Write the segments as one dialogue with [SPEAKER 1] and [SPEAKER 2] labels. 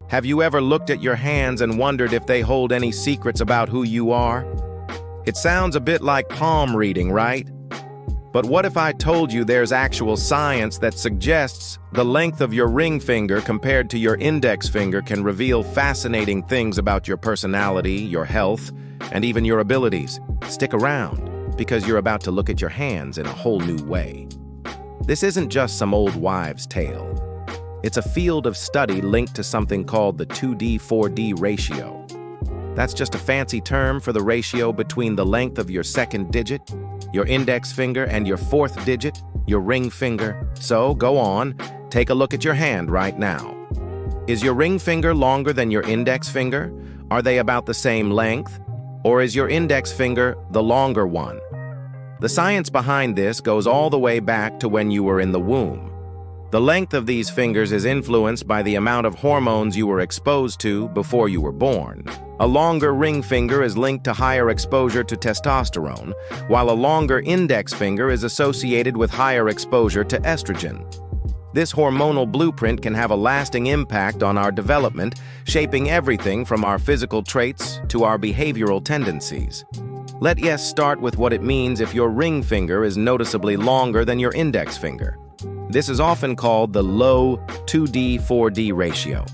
[SPEAKER 1] Have you ever looked at your hands and wondered if they hold any secrets about who you are? It sounds a bit like palm reading, right? But what if I told you there's actual science that suggests the length of your ring finger compared to your index finger can reveal fascinating things about your personality, your health, and even your abilities? Stick around, because you're about to look at your hands in a whole new way. This isn't just some old wives' tale. It's a field of study linked to something called the 2D-4D ratio. That's just a fancy term for the ratio between the length of your second digit, your index finger, and your fourth digit, your ring finger. So, go on, take a look at your hand right now. Is your ring finger longer than your index finger? Are they about the same length? Or is your index finger the longer one? The science behind this goes all the way back to when you were in the womb. The length of these fingers is influenced by the amount of hormones you were exposed to before you were born. A longer ring finger is linked to higher exposure to testosterone, while a longer index finger is associated with higher exposure to estrogen. This hormonal blueprint can have a lasting impact on our development, shaping everything from our physical traits to our behavioral tendencies. Let's start with what it means if your ring finger is noticeably longer than your index finger. This is often called the low 2D-4D ratio.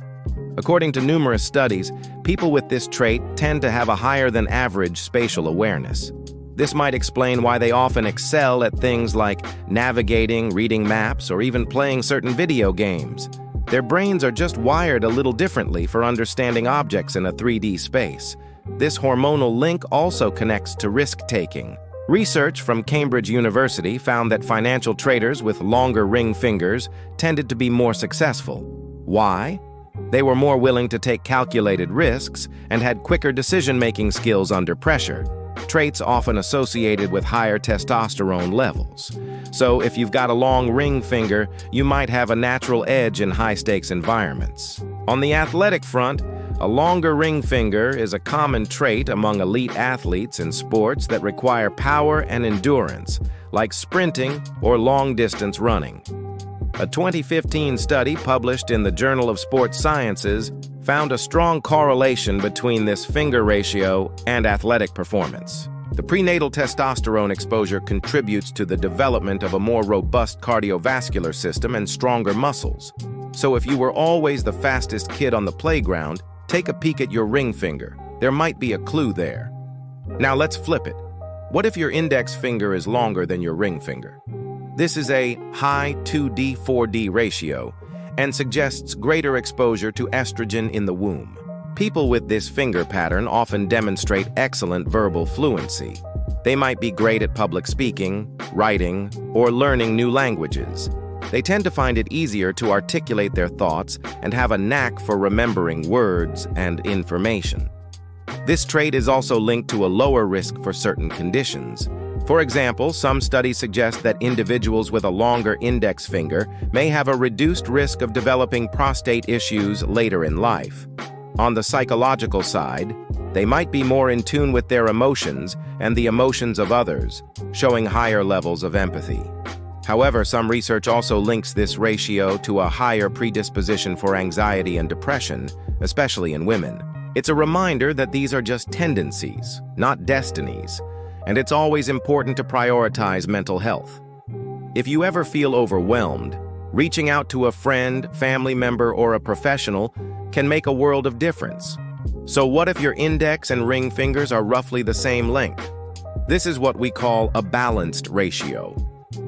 [SPEAKER 1] According to numerous studies, people with this trait tend to have a higher than average spatial awareness. This might explain why they often excel at things like navigating, reading maps, or even playing certain video games. Their brains are just wired a little differently for understanding objects in a 3D space. This hormonal link also connects to risk-taking. Research from Cambridge University found that financial traders with longer ring fingers tended to be more successful. Why? They were more willing to take calculated risks and had quicker decision-making skills under pressure, traits often associated with higher testosterone levels. So if you've got a long ring finger, you might have a natural edge in high-stakes environments. On the athletic front, a longer ring finger is a common trait among elite athletes in sports that require power and endurance, like sprinting or long-distance running. A 2015 study published in the Journal of Sports Sciences found a strong correlation between this finger ratio and athletic performance. The prenatal testosterone exposure contributes to the development of a more robust cardiovascular system and stronger muscles. So if you were always the fastest kid on the playground, take a peek at your ring finger. There might be a clue there. Now let's flip it. What if your index finger is longer than your ring finger? This is a high 2D-4D ratio and suggests greater exposure to estrogen in the womb. People with this finger pattern often demonstrate excellent verbal fluency. They might be great at public speaking, writing, or learning new languages. They tend to find it easier to articulate their thoughts and have a knack for remembering words and information. This trait is also linked to a lower risk for certain conditions. For example, some studies suggest that individuals with a longer index finger may have a reduced risk of developing prostate issues later in life. On the psychological side, they might be more in tune with their emotions and the emotions of others, showing higher levels of empathy. However, some research also links this ratio to a higher predisposition for anxiety and depression, especially in women. It's a reminder that these are just tendencies, not destinies, and it's always important to prioritize mental health. If you ever feel overwhelmed, reaching out to a friend, family member, or a professional can make a world of difference. So what if your index and ring fingers are roughly the same length? This is what we call a balanced ratio.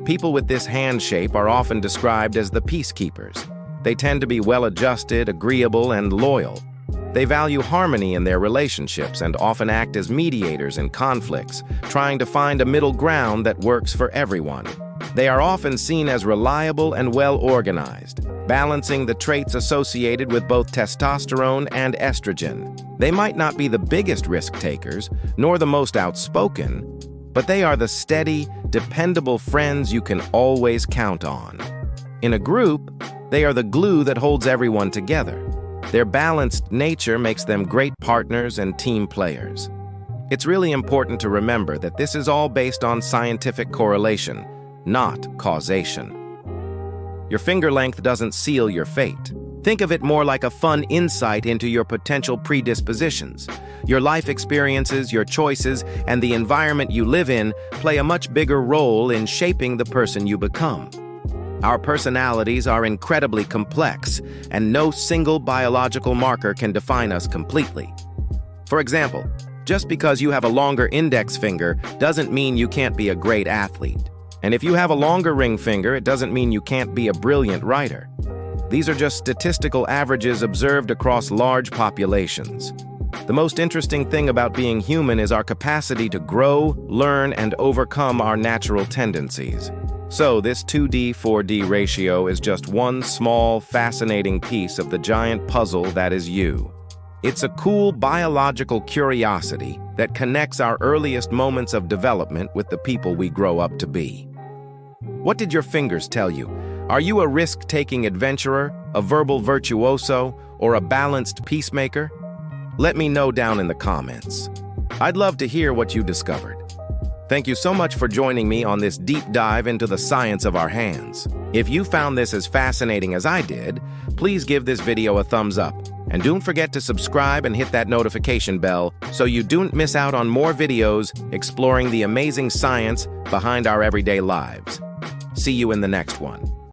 [SPEAKER 1] People with this hand shape are often described as the peacekeepers. They tend to be well-adjusted, agreeable, and loyal. They value harmony in their relationships and often act as mediators in conflicts, trying to find a middle ground that works for everyone. They are often seen as reliable and well-organized, balancing the traits associated with both testosterone and estrogen. They might not be the biggest risk takers, nor the most outspoken, but they are the steady, dependable friends you can always count on. In a group, they are the glue that holds everyone together. Their balanced nature makes them great partners and team players. It's really important to remember that this is all based on scientific correlation, not causation. Your finger length doesn't seal your fate. Think of it more like a fun insight into your potential predispositions. Your life experiences, your choices, and the environment you live in play a much bigger role in shaping the person you become. Our personalities are incredibly complex, and no single biological marker can define us completely. For example, just because you have a longer index finger doesn't mean you can't be a great athlete. And if you have a longer ring finger, it doesn't mean you can't be a brilliant writer. These are just statistical averages observed across large populations. The most interesting thing about being human is our capacity to grow, learn, and overcome our natural tendencies. So this 2D-4D ratio is just one small, fascinating piece of the giant puzzle that is you. It's a cool biological curiosity that connects our earliest moments of development with the people we grow up to be. What did your fingers tell you? Are you a risk-taking adventurer, a verbal virtuoso, or a balanced peacemaker? Let me know down in the comments. I'd love to hear what you discovered. Thank you so much for joining me on this deep dive into the science of our hands. If you found this as fascinating as I did, please give this video a thumbs up. And don't forget to subscribe and hit that notification bell so you don't miss out on more videos exploring the amazing science behind our everyday lives. See you in the next one.